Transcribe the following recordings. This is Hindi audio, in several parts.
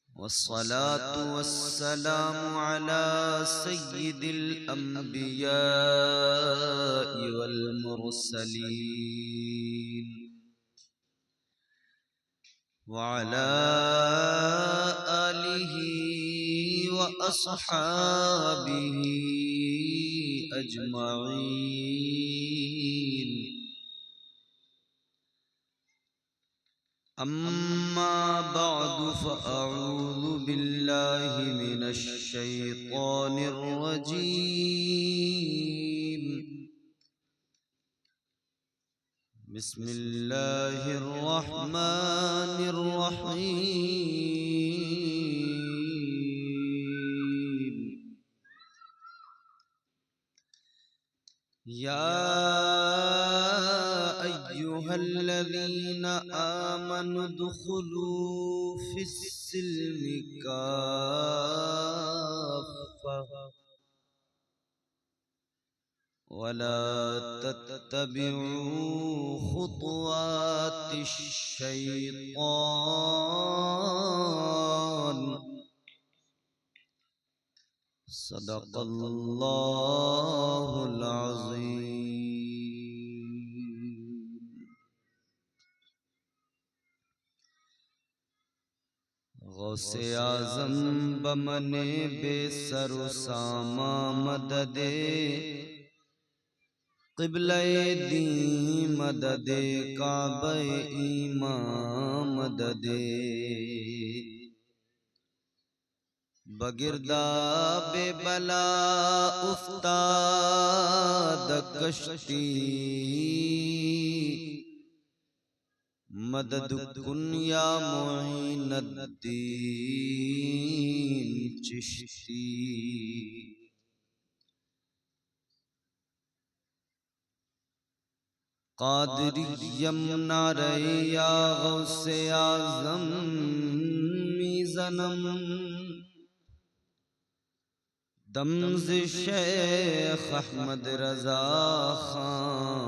वस्सलातु वस्सलामु अला सय्यिदिल अंबिया वल मुरसलीन व अला आलिहि व अस्हाबिहि अजमईन। अम्मा बअदु फ़अऊज़ु बिल्लाहि मिनश शैतानिर रजीम। बिस्मिल्लाहिर रहमानिर रहीम। या अय्युहल्लज़ीना आमनु दुखुलू फिस्सिल्मि काफ़्फ़ा वला तत्तबिऊ खुतवातिश शैतान। सदक़ल्लाहुल अज़ीम। गौसे आज़म बमने बेसरो सामा मददे क़िबले दी मददे काबे ईमान मददे बगिरदा बेबला उस्ताद कश्ती मदद कुन या मुईनुद्दीन चिश्ती। क़ादिरिय्यम नारे या गौसे आज़म मीज़नम दम्ज़ शेख अहमद रज़ा खां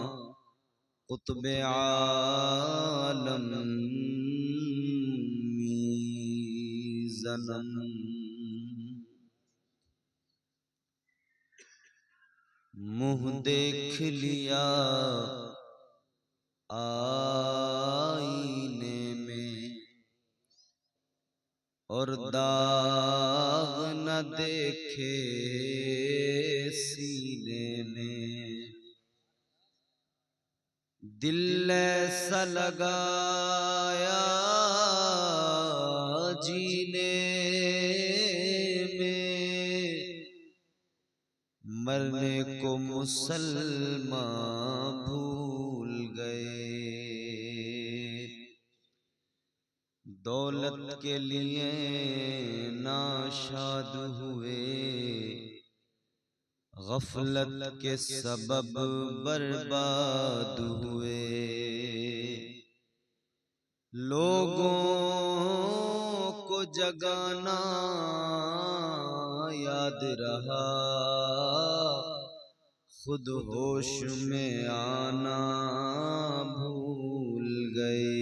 कुतुब आलम मीज़नम। मुँह देख लिया आईने में और दाग न देखे सीने में। दिल ऐसा लगाया जीने में मरने को मुसलमान भूल गए। दौलत के लिए नाशाद हुए गफलत के सबब बर्बाद हुए। लोगों को जगाना याद रहा खुद होश में आना भूल गए।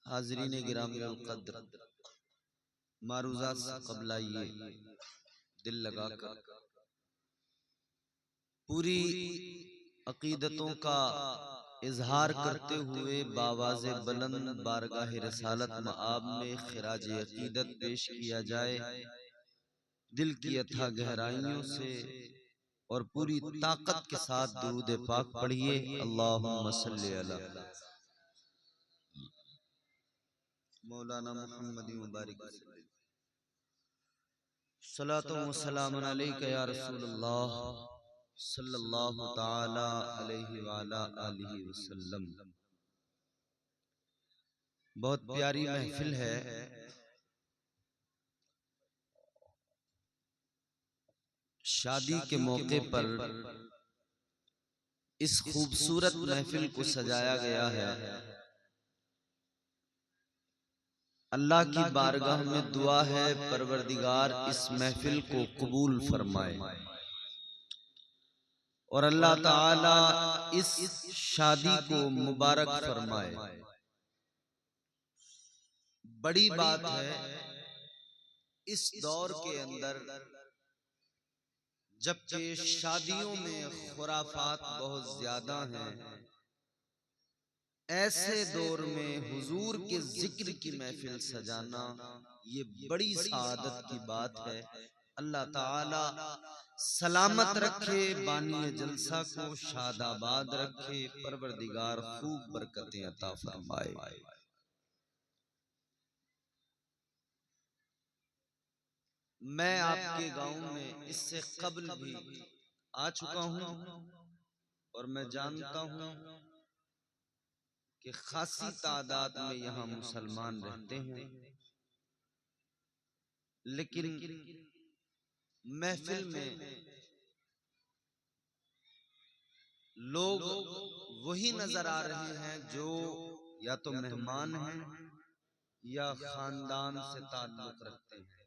हाज़रीन गिरामी क़द्र, मारूज़ात से क़ब्ल आइए दिल लगाकर पूरी अक़ीदतों का इजहार करते हुए बावाज़े बुलंद बारगाह रिसालत मआब में खिराज अक़ीदत पेश किया जाए। दिल की अथाह गहराइयों से और पूरी ताकत के साथ दुरूद पाक पढ़िए। अल्लाहुम्मा सल्लि अला मौलाना मुहम्मद मुबारक सलातो व सलाम अलैका या रसूलल्लाह सल्लल्लाहु ताला अलैहि व अला आलिहि वसल्लम। बहुत प्यारी महफिल है। शादी के मौके पर इस खूबसूरत महफिल को सजाया गया है। अल्लाह की बारगाह में दुआ है परवरदिगार इस महफिल को कबूल फरमाए और अल्लाह ताला इस शादी को मुबारक फरमाए। बड़ी बात है इस दौर के अंदर जबकि शादियों में खुराफात बहुत ज्यादा हैं, ऐसे दौर में हुजूर के जिक्र की महफिल सजाना ये बड़ी सआदत की बात है। अल्लाह ताला सलामत रखे, बानी जलसा को शादाबाद रखे, परवरदिगार खूब बरकतें अता फरमाए। मैं आपके गांव में इससे कब्ल भी आ चुका हूं और मैं जानता हूं कि खासी तादाद में यहाँ मुसलमान रहते हैं, लेकिन महफिल में लोग वही नजर आ रहे हैं जो या तो मेहमान हैं या खानदान से ताल्लुक रखते हैं।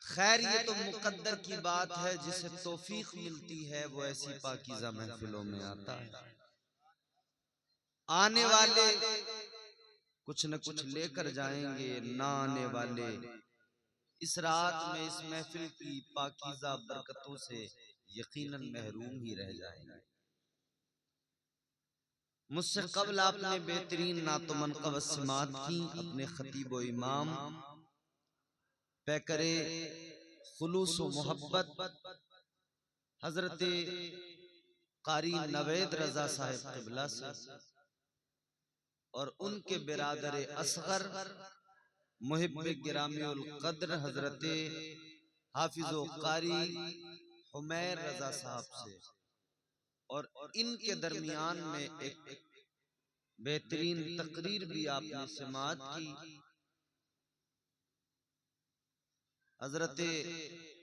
खैर ये तो मुकद्दर की बात है, जिसे तौफीक मिलती है वो ऐसी पाकीज़ा महफिलों में आता है। आने वाले कुछ न कुछ लेकर जाएंगे, ना आने वाले इस रात में इस महफिल की पाकीज़ा बरकतों से यकीनन महरूम ही रह जाएंगे। मुझसे कबल आपने बेहतरीन नातो मनक़ब सिमात की। अपने खतीब व इमाम पैकरे खुलूस व मोहब्बत हजरत कारी नवेद रजा साहिब क़िबला से और उनके बिरादर असगर मुहिब्बे गिरामी उल कद्र हजरत हाफिज़ो कारी हुमैर रजा साहब से और इनके दरमियान में एक बेहतरीन तकरीर भी आपने समाअत की। हजरत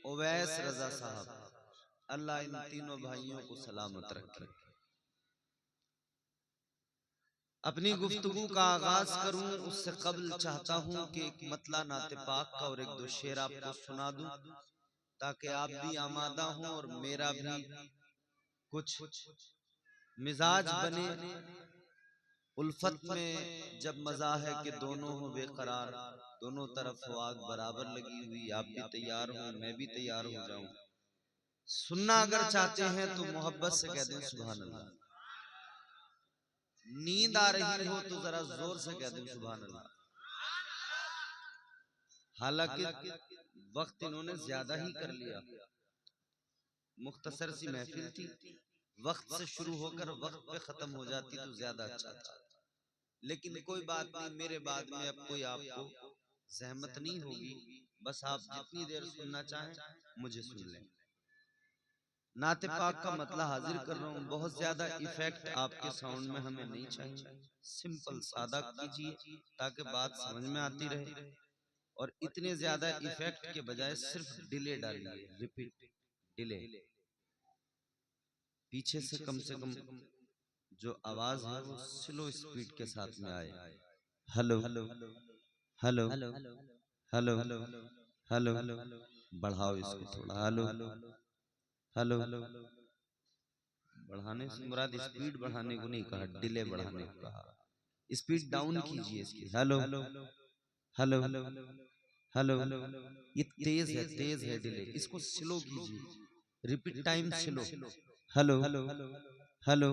उवैस रजा साहब, अल्लाह इन तीनों भाइयों को सलामत रखे। अपनी गुफ्तगू का आगाज करूं उससे कबल चाहता हूं कि एक मतला नाते पाक का और एक दो शेर आपको सुना दूं, ताकि आप भी आमादा हों और मेरा भी कुछ मिजाज बने। उल्फत में जब मजा है कि दोनों हो बेकरार, दोनों तरफ हो आग बराबर लगी हुई, आप भी तैयार हो मैं भी तैयार हो जाऊं। सुनना अगर चाहते हैं तो मोहब्बत से कह दें सुभान अल्लाह। नींद आ रही हो तो जरा जोर से कह दें सुभान अल्लाह। हालांकि वक्त इन्होंने ज्यादा ही कर लिया, मुख्तसर सी महफिल थी, वक्त से शुरू होकर वक्त पे खत्म हो जाती तो ज्यादा अच्छा था। लेकिन कोई बात नहीं, मेरे बाद में अब कोई आपको जहमत नहीं होगी, बस आप जितनी देर सुनना चाहें मुझे सुन लें। नाते पाक का मतला हाजिर कर रहा हूँ। बहुत ज्यादा इफेक्ट आपके साउंड में हमें नहीं चाहिए, सिंपल सादा कीजिए ताकि बात समझ में आती रहे। और इतने ज्यादा इफेक्ट के बजाय सिर्फ डिले डालिए, रिपीट डिले। पीछे से कम जो आवाज है वो स्लो स्पीड के साथ में आए। Hello hello hello hello hello, बढ़ाओ इसको थोड़ा। हेलो हेलो, बढ़ाने से मुराद स्पीड बढ़ाने को नहीं कहा, डिले बढ़ाने को कहा। स्पीड डाउन कीजिए इसकी। हेलो हेलो हेलो, ये तेज है डिले, इसको स्लो कीजिए, repeat time slow. Hello hello hello,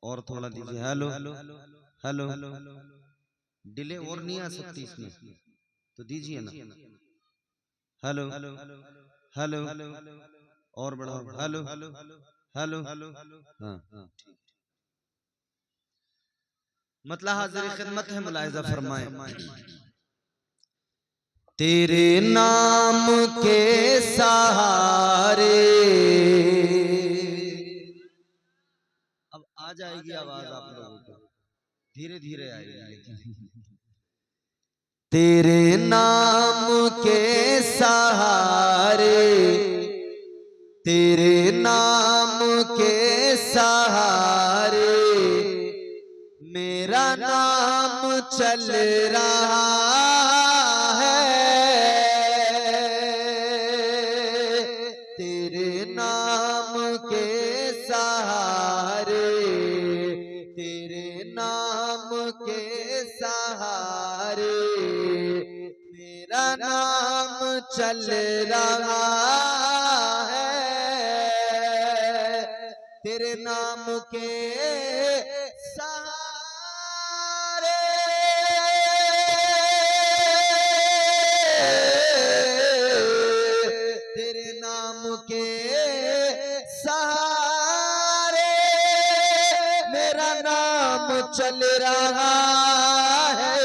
और थोड़ा दीजिए। हेलो हेलो, डिले और नहीं आ सकती इसमें तो दीजिए ना। हेलो हेलो, और बढ़ाओ। हेलो हेलो, हाँ ठीक। मतलब हाजिर खिदमत है, मुलाहिजा फरमाए। तेरे नाम के सहारे, अब आ जाएगी आवाज आप लोगों को, धीरे धीरे आएगी लेकिन। तेरे नाम के सहारे, तेरे नाम के सहारे चल रहा है, तेरे नाम के सहारे, तेरे नाम के सहारे मेरा नाम चल रहा है, तेरे नाम के सहारे तेरे नाम के सहारे मेरा नाम चल रहा है,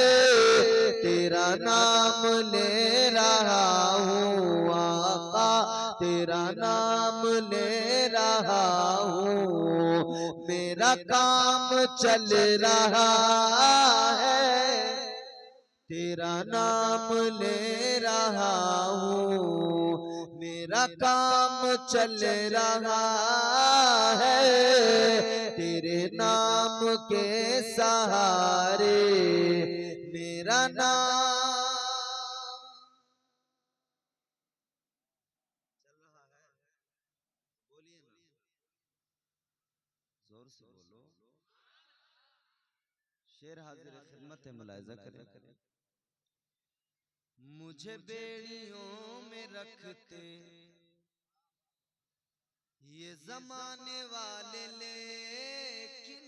तेरा नाम ले रहा हूँ आका, तेरा नाम ले रहा हूँ, मेरा काम चल रहा है, तेरा नाम ले रहा हूँ, मेरा काम चल रहा है, तेरे नाम के सहारे मेरा नाम चल रहा है। बोलिए ना, जोर से बोलो। शेर हाजिर खिदमत है, मुलाहिजा करें। मुझे बेड़ियों में रखते ये जमाने वाले, लेकिन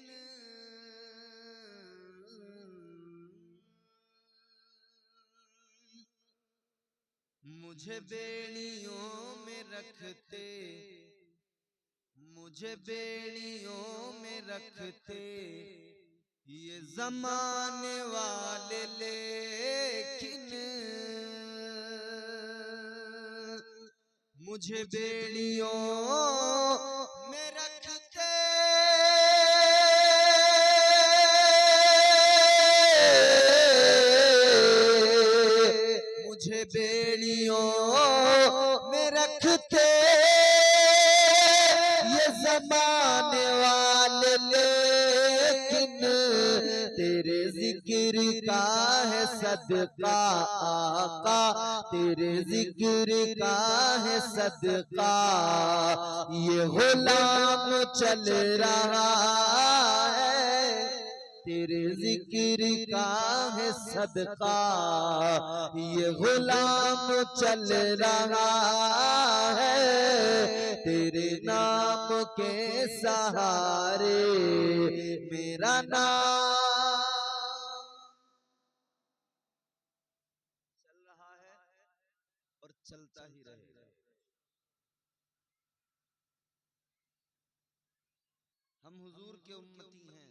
मुझे बेड़ियों में रखते, मुझे बेड़ियों में रखते ये जमाने वाले, लेकिन मुझे बेड़ियों में रखते मुझे बेड़ियों में रखते ये ज़माने वाले, लेकिन तेरे जिक्र का है सदका आका, तेरे जिक्र का है सदका ये गुलाम चल रहा है, तेरे जिक्र का है सदका ये गुलाम चल रहा है, तेरे नाम के सहारे मेरा नाम चल रहा है और चलता ही रहेगा। हम हुजूर के उम्मती हैं,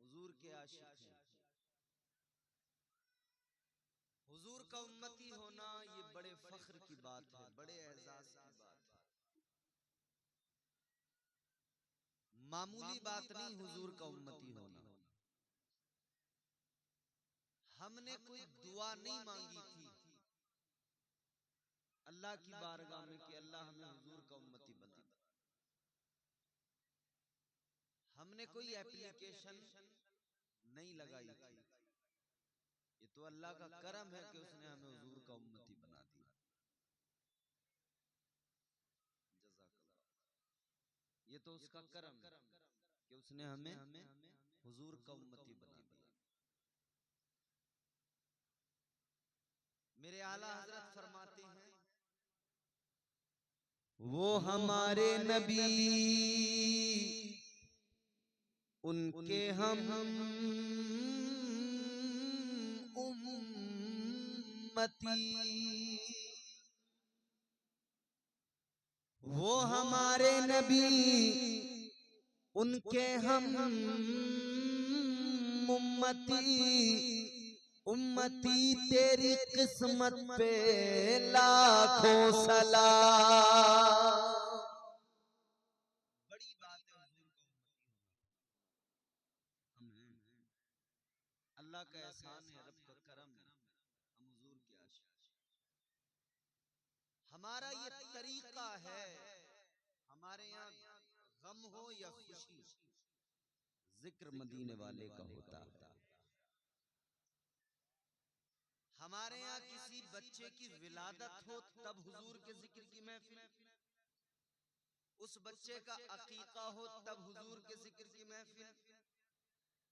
हुजूर के आशिक हैं। हुजूर का उम्मती होना ये बड़े फख्र की बात है, बड़े एहसास की बात है, मामूली बात नहीं हुजूर का उम्मती होना। हमने कोई दुआ नहीं मांगी थी अल्लाह की बारगाह में कि अल्लाह हमें हुजूर का उम्मती बना दे। हमने कोई एप्लीकेशन नहीं लगाई थी, ये तो अल्लाह का करम है कि उसने हमें हुजूर का उम्मती बना दिया। जज़ाकल्लाह, ये तो उसका करम है कि उसने हमें हुजूर का उम्मती बना दिया। मेरे आला हजरत फरमाते हैं वो हमारे नबी उनके हम उम्मती, वो हमारे नबी उनके हम उम्मती, उम्मती तेरी किस्मत पे लाखों सलाम। बड़ी बात है हुजूर का उम्मती होना। हम हैं, अल्लाह का एहसान है, रब का करम है, हम हुजूर के आशिक। हमारा ये तरीका है, हमारे यहाँ गम हो या खुशी जिक्र मदीने वाले का होता है। हमारे यहाँ किसी बच्चे की विलादत हो तब हुजूर के जिक्र की महफिल, उस बच्चे का अकीका हो तब हुजूर के जिक्र की महफिल,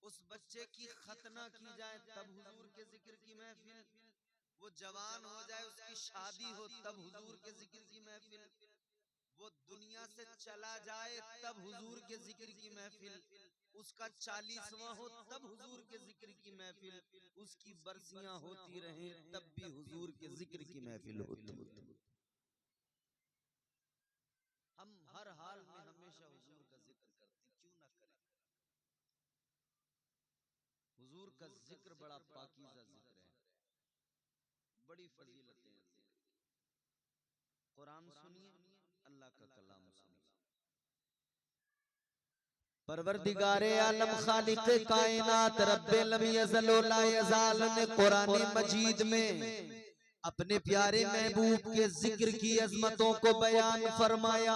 उस बच्चे की खतना की जाए तब हुजूर के जिक्र की महफिल, वो जवान हो जाए उसकी शादी हो तब हुजूर के जिक्र की महफिल, वो दुनिया से चला जाए तब हुजूर के जिक्र की महफिल, उसका 40वां हो तब हुजूर के जिक्र की महफिल, उसकी बरसियां होती रहें तब भी हुजूर के जिक्र की महफिल होती। हम हर हाल में हमेशा हुजूर का जिक्र करते, क्यों ना करें। हुजूर का जिक्र बड़ा पाकीज़ा जिक्र है, बड़ी फजीलतें हैं जिक्र। कुरान सुनिए, अल्लाह का कलाम सुनिए। परवरदिगारे आलम खालिक़े कायनात रब्बे लम यज़ल व ला यज़ाल ने कुरान मजीद में अपने प्यारे महबूब के जिक्र की अजमतों को बयान फरमाया।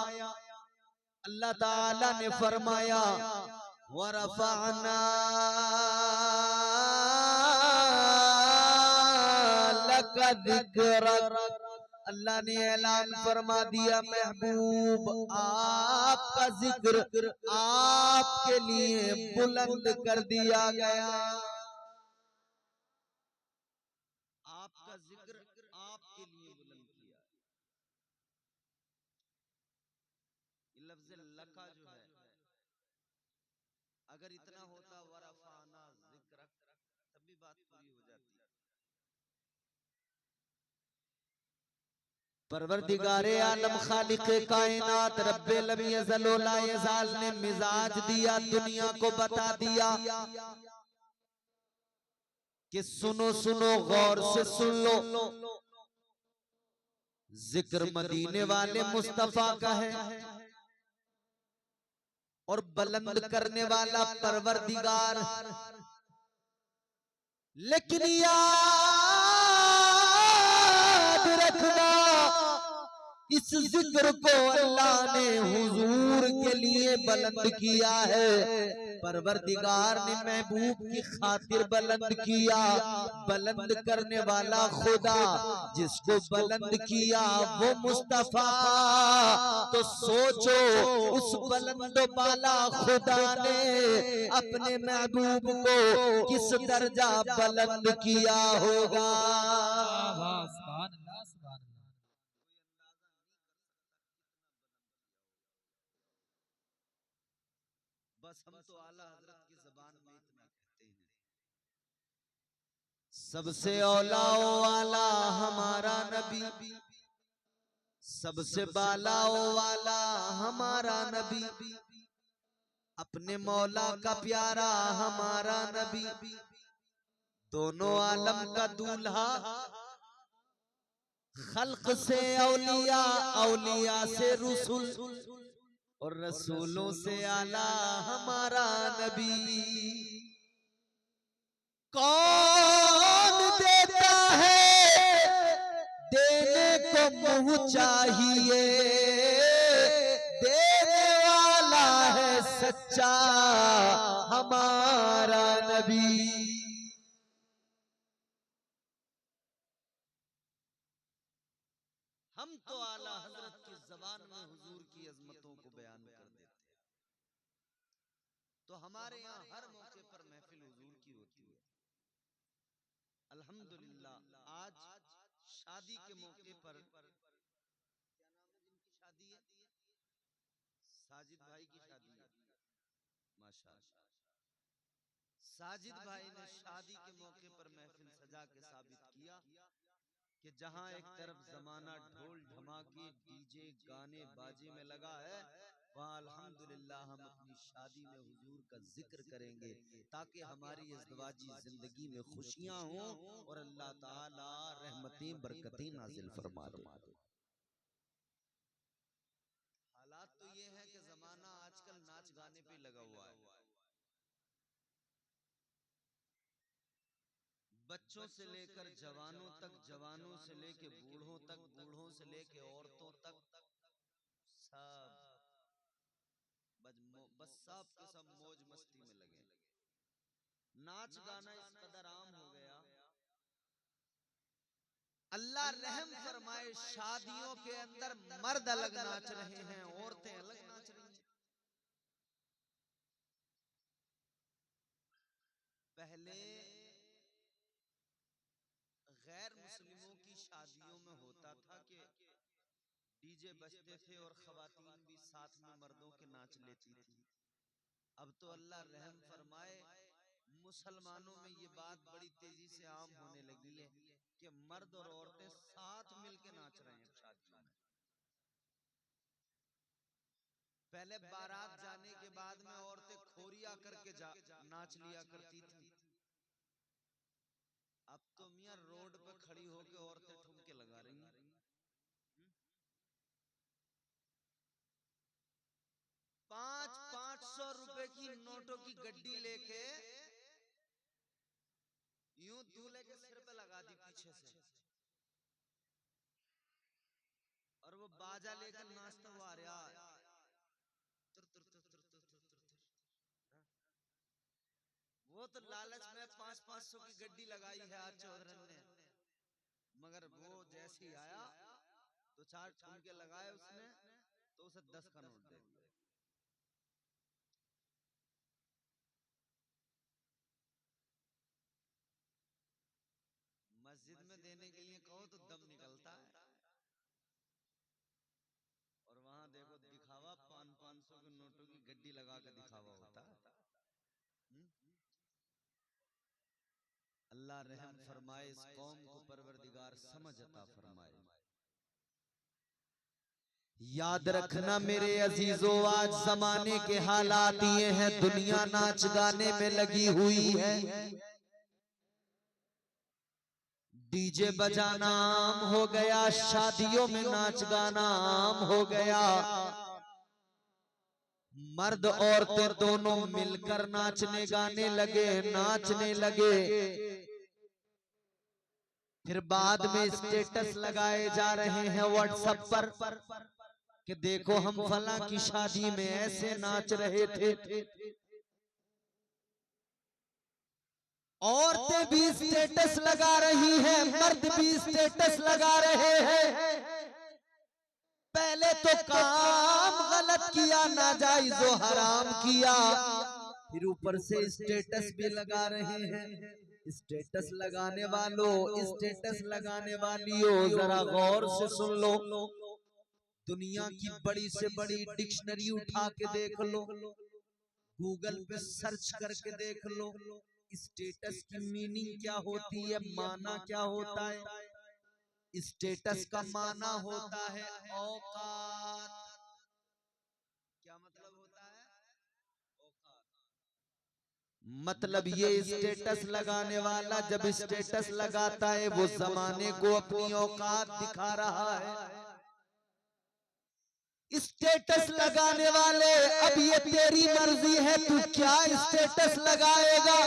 अल्लाह ताला ने फरमाया वरफ़अना लका ज़िक्रक, अल्लाह ने ऐलान फरमा दिया महबूब आपका जिक्र आपके लिए बुलंद कर दिया गया। आपका जिक्र आपके लिए बुलंद किया। ये लफ्ज़ लका जो है, अगर इतना होता वरफ़अना ज़िक्रक तब भी बात पूरी हो जाती। परवरदिगारे आलम खालिक़े कायनात रब्बे लम यज़ल व ला यज़ाल ने मिजाज दिया, दुनिया को बता दिया कि सुनो सुनो गौर से सुन लो, जिक्र मदीने वाले मुस्तफा का है और बुलंद करने वाला परवरदिगार, लेकिन याद रखना इस जिक्र को अल्लाह ने हुजूर के लिए बुलंद किया है। परवरदिगार ने महबूब की खातिर बुलंद किया। बुलंद करने वाला खुदा, जिसको बुलंद किया वो मुस्तफा। तो सोचो उस बुलंद बाला खुदा ने अपने महबूब को किस दर्जा बुलंद किया होगा। बस हम तो आला हजरत की ज़बान में इतना कहते हैं, सबसे औला वाला हमारा नबी, सबसे बाला वाला हमारा नबी, अपने मौला का प्यारा हमारा नबी, दोनों आलम का दूल्हा, खल्क से औलिया, औलिया से रसूल और रसूलों से आला हमारा नबी। कौन देता है देने को मुँह चाहिए, देने वाला है सच्चा हमारा नबी। हम तो आला हजरत की ज़बान में हुजूर की अजमतों को बयान कर देते हैं। तो हमारे यहाँ हर मौके पर महफिल हुजूर की होती है। अल्हम्दुलिल्लाह आज शादी के मौके पर, क्या नाम है जिनकी शादी है, साजिद भाई की शादी है, माशाअल्लाह। साजिद भाई ने शादी के मौके पर महफिल सजा के साबित किया कि जहां एक तरफ जमाना ढोल धमाके डीजे गाने बाजे में लगा है, वहां अल्हम्दुलिल्लाह हम अपनी शादी में हुजूर का जिक्र करेंगे, ताकि हमारी इज़्दिवाजी जिंदगी में खुशियां हों और अल्लाह ताला रहमतें बरकतें नाजिल फरमा दे। हालात तो ये है कि जमाना आजकल नाच गाने पे लगा हुआ है। बच्चों से लेकर जवानों तक, जवानों से लेकर बूढ़ों तक, बूढ़ों से लेकर औरतों तक, सब बस सब के सब मौज मस्ती में लगे। नाच गाना इस कदर आम हो गया अल्लाह रहम फरमाए, शादियों के अंदर मर्द अलग नाच रहे हैं, औरतें अलग नाच रही हैं। पहले गैर मुस्लिमों की शादियों में होता था कि डीजे बजते थे और खवातीन भी साथ में मर्दों के नाच लेती थी। अब तो अल्लाह रहम फरमाए, मुसलमानों में ये बात बड़ी तेजी से आम होने लगी है कि मर्द और औरतें साथ मिलकर नाच रहे हैं शादियों में। पहले बारात जाने के बाद में औरतें खोरिया करके नाच लिया करती थी। अब तो मियां रोड पे खड़ी होकर औरतें ठुमके लगा रही हैं। 500 रुपए की नोटों की गड्डी लेके यूं दूल्हे के सिर पे लगा दी पीछे से, और वो बाजा लेकर नाचता हुआ आ रहा। तुर तुर तुर तुर तुर तुर तुर तुर। वो तो लालच में 500 की गड्डी लगाई है आज चौधरी ने, मगर वो जैसे ही आया तो 4 ठुमके लगाए उसने, तो उसे 10 का नोट दे दिया। मस्जिद में देने के लिए कहो तो दम निकलता है, और वहां देखो दिखावा 500 के नोटों की गड्डी लगा कर दिखावा होता है। अल्लाह रहम फरमाए, इस कौम को परवरदिगार समझ अता फरमाए। याद रखना मेरे अजीजों, आज जमाने के हालात ये हैं, दुनिया नाच गाने में लगी हुई है। डीजे बजाना आम हो गया, शादियों में नाच गाना आम हो गया। मर्द औरतें दोनों मिलकर नाचने गाने लगे, नाचने लगे। फिर बाद में स्टेटस लगाए जा रहे हैं व्हाट्सएप पर कि देखो हम फला की शादी में ऐसे नाच रहे थे। औरतें भी स्टेटस लगा रही हैं, मर्द भी स्टेटस लगा रहे हैं। पहले तो काम गलत किया, नाजायज और हराम किया, फिर ऊपर से स्टेटस भी लगा रहे हैं। स्टेटस लगाने वालों, स्टेटस लगाने वालियों, जरा गौर से सुन लो। दुनिया की बड़ी से बड़ी डिक्शनरी उठा के देख लो, गूगल पे सर्च करके देख लो, स्टेटस की मीनिंग क्या होती है, माना क्या होता है। स्टेटस का माना होता है औकात। क्या मतलब होता है? औकात। मतलब ये स्टेटस लगाने वाला जब स्टेटस लगाता है, वो जमाने को अपनी औकात दिखा रहा है। स्टेटस लगाने वाले, अब ये तेरी मर्जी है, तू क्या स्टेटस लगाएगा,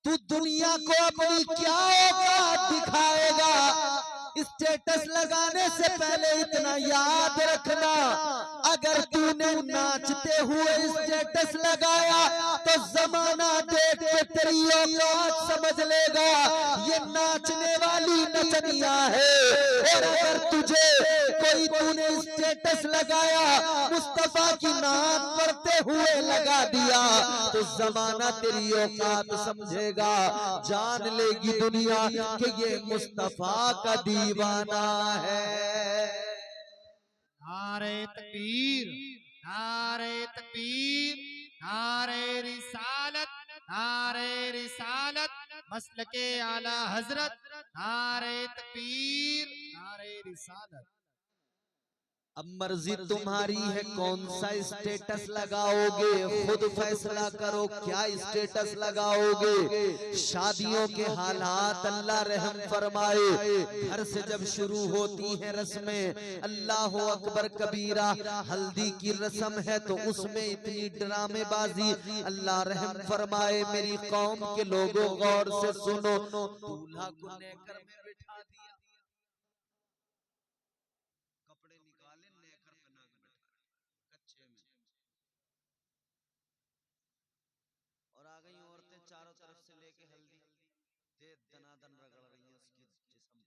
तू दुनिया को अपनी क्या औकात दिखाएगा। स्टेटस लगाने से पहले इतना याद रखना, अगर तूने नाचते हुए स्टेटस लगाया तो जमाना देख के तेरी औकात समझ लेगा ये नाचने वाली नचनिया है। और अगर तुझे कोई तूने स्टेटस लगाया मुस्तफा की नात पढ़ते हुए लगा दिया तो जमाना तेरी औकात समझेगा, जान लेगी दुनिया कि ये मुस्तफा का दीवाना है। नारे तकबीर, नारे तकबीर, नारे रिसालत, नारे रिसालत, मसलके आला हजरत, नारे तकबीर, नारे रिसालत। अब मर्जी तुम्हारी है कौन सा स्टेटस लगाओगे, खुद फैसला करो क्या स्टेटस लगाओगे। शादियों के हालात अल्लाह रहम फरमाए, घर से जब शुरू होती हैं रस्में, अल्लाह अकबर कबीरा, हल्दी की रस्म है तो उसमें इतनी ड्रामेबाजी, अल्लाह रहम फरमाए। मेरी कौम के लोगों गौर से सुनो, दूल्हा को नेकर में बिठा दिया, कपड़े निकाले नेकर पहना के बैठा कच्चे में, और आ गई औरतें चारों तरफ से लेके हल्दी दे दनादन रगड़ रही हैं उसकी जिस्म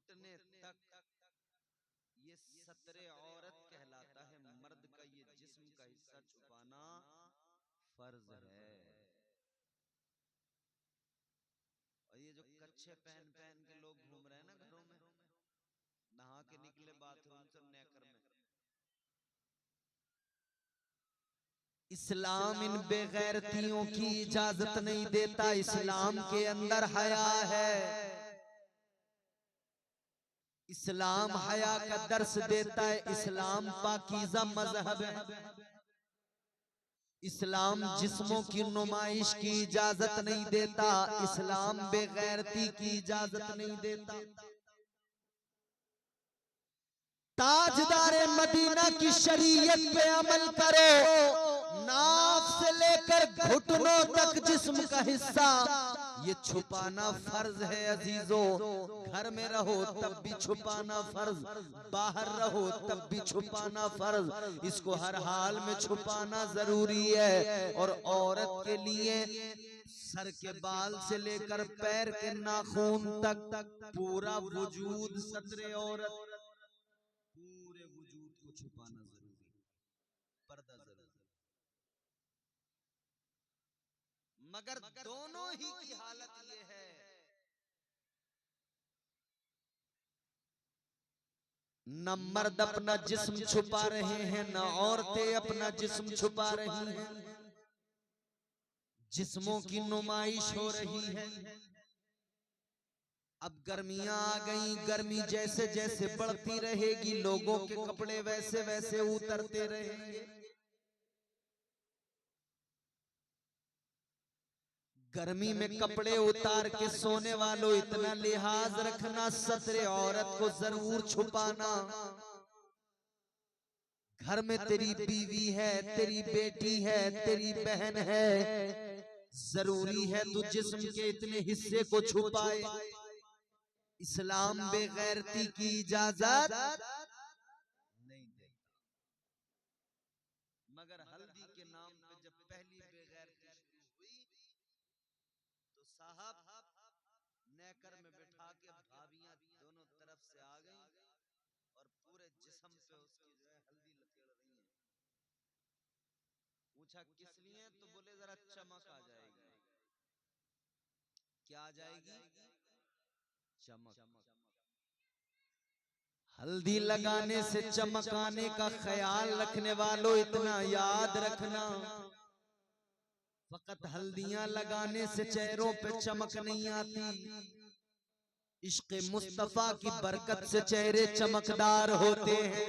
घुटने तक ये सतरे औरत कहलाता है। मर्द का ये जिस्म का हिस्सा छुपाना फर्ज है। और ये जो कच्छे पहन पहन के लोग घूम रहे हैं ना घरों में, नहा के निकले बाथरूम से नेकर में, इस्लाम इन बेगैरतियों की इजाजत नहीं देता। इस्लाम के अंदर हया है। इस्लाम हया का दर्स देता है। इस्लाम पाकीज़ा मजहब है। इस्लाम जिस्मों की नुमाइश की इजाजत नहीं देता। इस्लाम बेगैरती की इजाजत नहीं देता। ताजदारे मदीना की शरीयत पे अमल करो। नाफ से लेकर घुटनों तक जिस्म का हिस्सा ये छुपाना फर्ज है अजीजों। घर में रहो तब भी छुपाना फर्ज, बाहर रहो तब भी छुपाना फर्ज। इसको हर हाल में छुपाना जरूरी है। और औरत के लिए सर के बाल से लेकर पैर के नाखून तक पूरा वजूद सतरे औरत, पूरे वजूद को छुपाना जरूरी, पर्दा जरूरी। मगर दोनों ही की हालत ये है, न मर्द अपना जिस्म छुपा रहे हैं, न औरतें अपना जिस्म छुपा रही हैं। जिस्मों की नुमाइश हो रही है। अब गर्मियां आ गई, गर्मी जैसे जैसे बढ़ती रहेगी, लोगों के कपड़े वैसे वैसे उतरते रहेंगे। गर्मी में कपड़े उतार के सोने वालों इतना लिहाज रखना, सतरे औरत को जरूर छुपाना। घर में तेरी बीवी है, तेरी बेटी है, तेरी बहन है, जरूरी है तू जिस्म के इतने हिस्से को छुपाए। इस्लाम बेगैरती की इजाजत नहीं देता। मगर हल्दी के नाम पे जब पहली बेगैरती शुरू हुई तो साहब नेकर में बिठा के भाभियां दोनों तरफ से आ गईं और पूरे जिस्म पे उसकी जो है हल्दी लपेट रही हैं। पूछा किस लिए, तो बोले जरा चमक आ जाएगी। क्या आ जाएगी? चमक। हल्दी लगाने से चमकाने का ख्याल रखने वालों इतना याद रखना, फकत हल्दियां लगाने से चेहरों पे चमक नहीं आती। इश्क़ मुस्तफा की बरकत से चेहरे चमकदार होते हैं।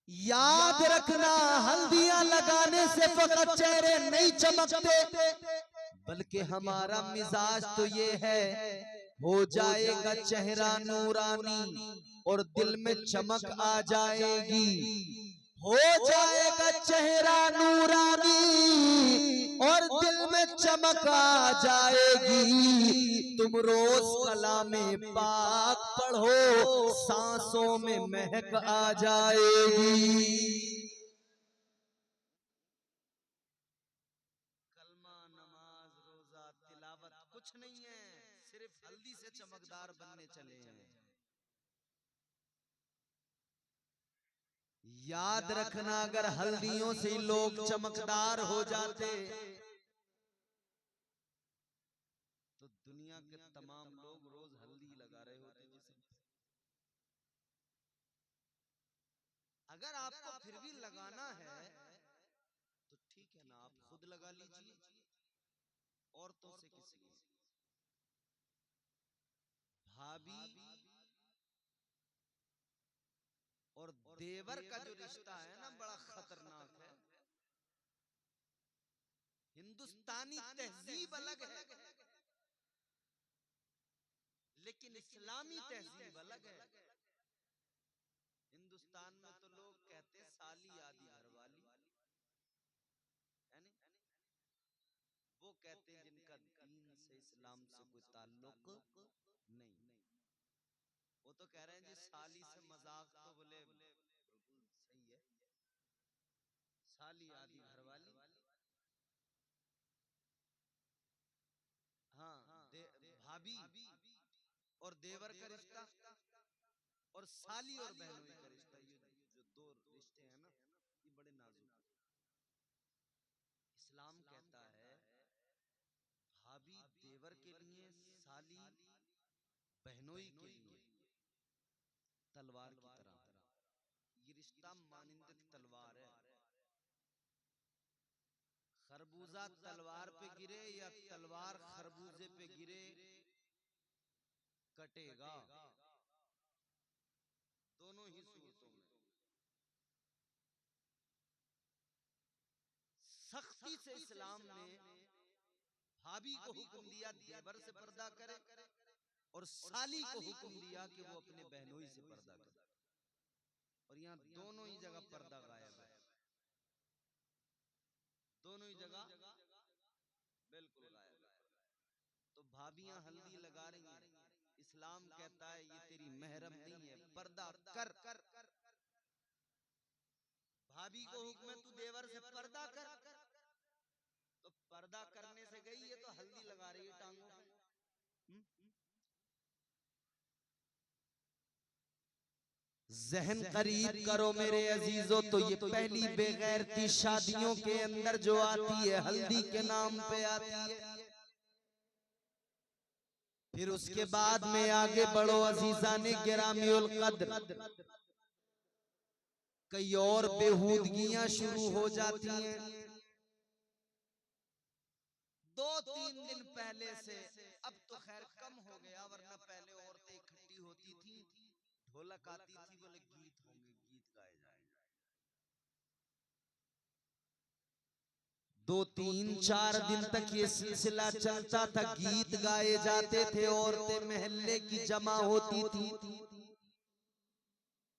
याद रखना, हल्दियां लगाने से फकत चेहरे नहीं चमकते, बल्कि हमारा मिजाज तो ये है, हो जाएगा चेहरा नूरानी और दिल में चमक आ जाएगी। हो जाएगा चेहरा नूरानी और दिल में चमक आ जाएगी। तुम रोज कलामे पाक पढ़ो, सांसों में महक आ जाएगी। कलमा, नमाज, रोजा, तिलावत कुछ नहीं है, सिर्फ हल्दी से चमकदार बनने चले हैं। याद रखना, अगर हल्दियों से लोग चमकदार हो जाते तो दुनिया के तमाम लोग रोज हल्दी लगा रहे होते जिसे। अगर आपको फिर भी लगाना है तो ठीक है ना, आप खुद लगा लीजिए, औरतों से किस लिए। भाभी और देवर का जो रिश्ता है ना, बड़ा खतरनाक है। हिंदुस्तानी तहजीब अलग है, लेकिन इस्लामी तहजीब अलग है। हिंदुस्तान में तो लोग कहते हैं साली आदि घरवाली, है नहीं? वो कहते हैं जिनका दीन से, इस्लाम से कोई ताल्लुक नहीं। वो तो कह रहे हैं जी साली से मजाक, तो बोले बिल्कुल सही है, साली आदि घरवाली। हाँ, भाभी देवर का रिश्ता और साली और बहनोई का रिश्ता, ये जो दो रिश्ते हैं ना, ये बड़े नाजुक हैं। इस्लाम कहता है भाभी देवर के लिए, साली बहनोई के लिए तलवार की तरह। ये रिश्ता मानिंद तलवार है। खरबूजा तलवार पे गिरे या तलवार खरबूजे पे गिरे, कटेगा दोनों ही सूरतों में। सख्ती से इस्लाम ने भाभी को हुक्म दिया देवर से पर्दा करे, और साली को हुक्म दिया कि वो अपने बहनोई से पर्दा करे। और यहाँ दोनों ही जगह पर्दा गायब है, दोनों ही जगह बिल्कुल गायब है। तो भाभियां हल्दी लगा रही हैं, इस्लाम कहता है ये तेरी महरम नहीं है, पर्दा कर। भाभी को हुक्म है तू देवर से पर्दा कर, तो पर्दा करने से गई है तो हल्दी लगा रही है टांगों पे। जहन करीब करो मेरे अजीजों, तो ये पहली बेगैरती शादियों के अंदर जो आती है, हल्दी के नाम पे आती है। फिर उसके बाद में आगे बढ़ो अजीजाने गिरामियुल कद्र, कई और बेहूदगियां शुरू हो जाती हैं। 2-3 दिन पहले से, अब तो खैर कम हो गया, वरना पहले औरतें इकट्ठी होती थी, ढोलक आती थी, बोले गीत होंगे, गीत गाए जाएंगे। 2-3-4 दिन तक ये सिलसिला चलता था, गीत गाए जाते थे, औरतें महल्ले की जमा होती थी।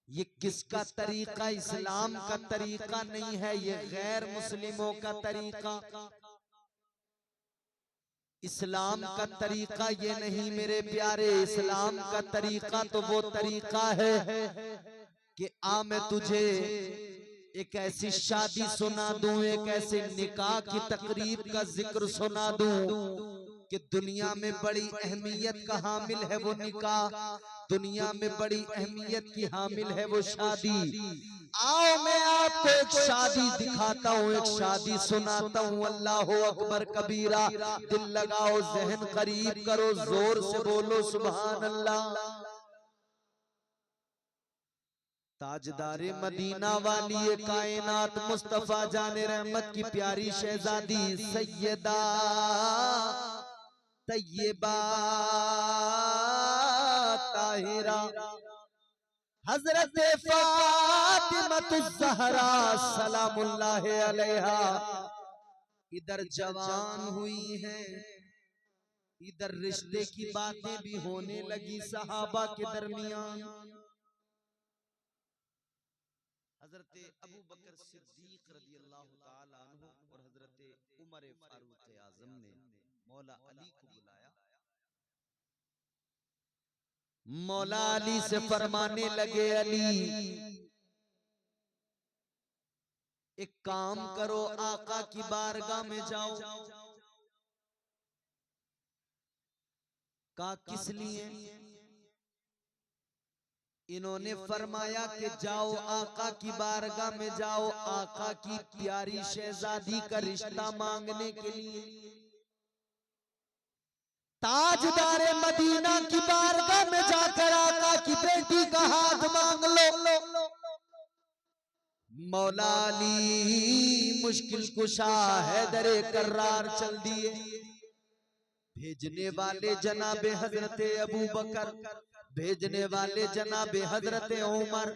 ये किसका तरीका? इस्लाम का तरीका नहीं है, ये गैर मुस्लिमों का तरीका। इस्लाम का तरीका ये नहीं मेरे प्यारे, इस्लाम का तरीका तो वो तरीका है कि आ मैं तुझे एक ऐसी शादी सुना दूं, एक ऐसे निकाह की तकरीब का जिक्र सुना दूं कि दुनिया में बड़ी अहमियत का हामिल है वो निकाह, दुनिया में बड़ी अहमियत की हामिल है वो शादी। आओ मैं आपको एक शादी दिखाता हूँ, एक शादी सुनाता हूँ। अल्लाह अकबर कबीरा। दिल लगाओ, जहन करीब करो, जोर से बोलो सुभान अल्लाह। ताजदारे मदीना वाली ये कायनात मुस्तफा जाने रहमत की प्यारी शहजादी सैयदा तैयबा ताहिरा हजरत फातिमतुज़ ज़हरा सलामुल्लाह अलैहा इधर जवान हुई है, इधर रिश्ते की बातें भी होने लगी सहाबा के दरमियान। हजरत अबू बकर सिद्दीक रज़ियल्लाहु ताला अन्हु और हजरत उमर फारूक आज़म ने मौला अली को बुलाया। मौला अली से फरमाने लगे, अली एक काम करो, आका की बारगाह में जाओ। का किस लिए? इन्होंने फरमाया कि जाओ आका की बारगाह में जाओ, आका की प्यारी शहजादी का रिश्ता मांगने के लिए। ताजदारे मदीना की बारगाह में जाकर आका की बेटी का हाथ मांग लो। मौला अली मुश्किल कुशा हैदरे कर्रार चल दिए। भेजने वाले जनाबे हजरत अबू बकर, भेजने वाले जनाबे हजरत उमर,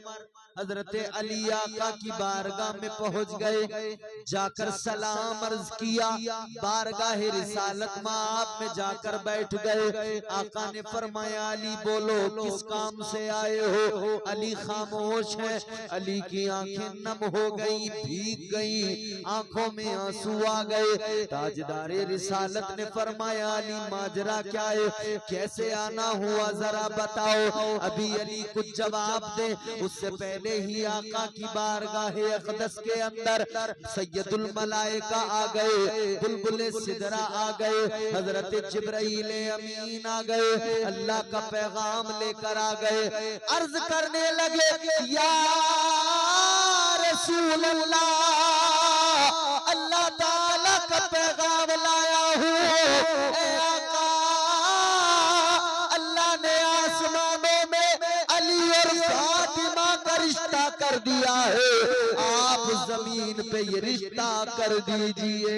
हजरत अली आका की बारगाह में पहुंच गए। जाकर सलाम अर्ज किया, बारगाह रिसालत में आप में जाकर बैठ गए। आका ने फरमाया, अली बोलो किस काम से आए हो? अली खामोश है। अली की आंखें नम हो गई, भीग गई, आंखों में आंसू आ गए। ताजदारे रिसालत ने फरमाया, अली माजरा क्या है, कैसे आना हुआ, जरा बताओ। अभी अली कुछ जवाब दे, उससे पहले पहले ही आका की बारगाह अक़दस के अंदर सैयदुल मलाइका आ गए, बुलबुल सिदरा आ गए, हजरत जिब्राइल अमीन आ गए, अल्लाह का पैगाम लेकर आ गए। अर्ज करने लगे या रसूल अल्लाह, अल्लाह ताला का पैगाम लाया हूँ। ए आका, अल्लाह ने आसमानों में अली और फातिमा का रिश्ता कर दिया है, आप जमीन पे ये रिश्ता कर दीजिए।